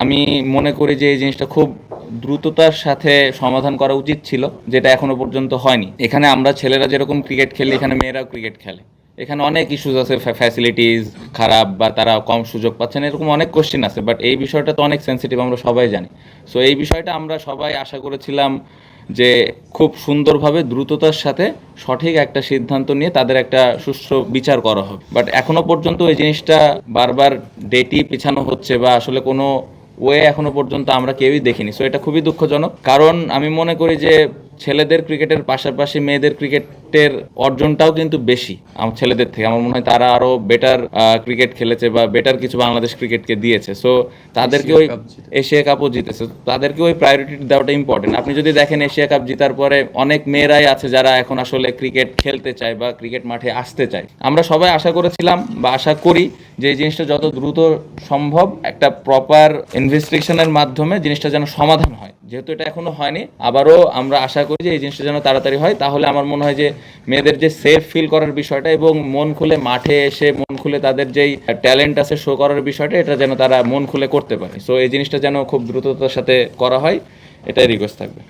আমি মনে করি যে এই জিনিসটা খুব দ্রুততার সাথে সমাধান করা উচিত ছিল, যেটা এখনো পর্যন্ত হয়নি। এখানে আমরা ছেলেরা যেরকম ক্রিকেট খেলি, এখানে মেয়েরাও ক্রিকেট খেলে। এখানে অনেক ইস্যুস আছে, ফ্যাসিলিটিস খারাপ বা তারা কম সুযোগ পাচ্ছেন, এরকম অনেক কোশ্চেন আছে। বাট এই বিষয়টা তো অনেক সেন্সিটিভ, আমরা সবাই জানি। সো এই বিষয়টা আমরা সবাই আশা করেছিলাম যে খুব সুন্দরভাবে দ্রুততার সাথে সঠিক একটা সিদ্ধান্ত নিয়ে তাদের একটা সুষ্ঠু বিচার করা হবে। বাট এখনো পর্যন্ত এই জিনিসটা বারবার ডেটই পিছানো হচ্ছে, বা আসলে কোনো ওয়ে এখনো পর্যন্ত আমরা কেউই দেখিনি। সো এটা খুবই দুঃখজনক, কারণ আমি মনে করি যে ছেলেদের ক্রিকেটের পাশাপাশি মেয়েদের ক্রিকেটের অর্জনটাও কিন্তু বেশি আমার ছেলেদের থেকে। আমার মনে হয় তারা আরও বেটার ক্রিকেট খেলেছে বা বেটার কিছু বাংলাদেশ ক্রিকেটকে দিয়েছে। সো তাদেরকে ওই এশিয়া কাপও জিতেছে, তাদেরকে ওই প্রায়োরিটি দেওয়াটা ইম্পর্টেন্ট। আপনি যদি দেখেন এশিয়া কাপ জেতার পরে অনেক মেয়েরাই আছে যারা এখন আসলে ক্রিকেট খেলতে চায় বা ক্রিকেট মাঠে আসতে চায়। আমরা সবাই আশা করেছিলাম বা আশা করি যে এই জিনিসটা যত দ্রুত সম্ভব একটা প্রপার ইনভেস্টিগেশনের মাধ্যমে জিনিসটা যেন সমাধান হয়। যেহেতু এটা এখনো হয়নি, আবারও আমরা আশা করি যে এই জিনিসটা যেন তাড়াতাড়ি হয়। তাহলে আমার মনে হয় যে মেয়েদের যে সেফ ফিল করার বিষয়টা এবং মন খুলে মাঠে এসে মন খুলে তাদের যেই ট্যালেন্ট আছে শো করার বিষয়টা, এটা যেন তারা মন খুলে করতে পারে। সো এই জিনিসটা যেন খুব দ্রুততার সাথে করা হয়, এটাই রিকোয়েস্ট থাকবে।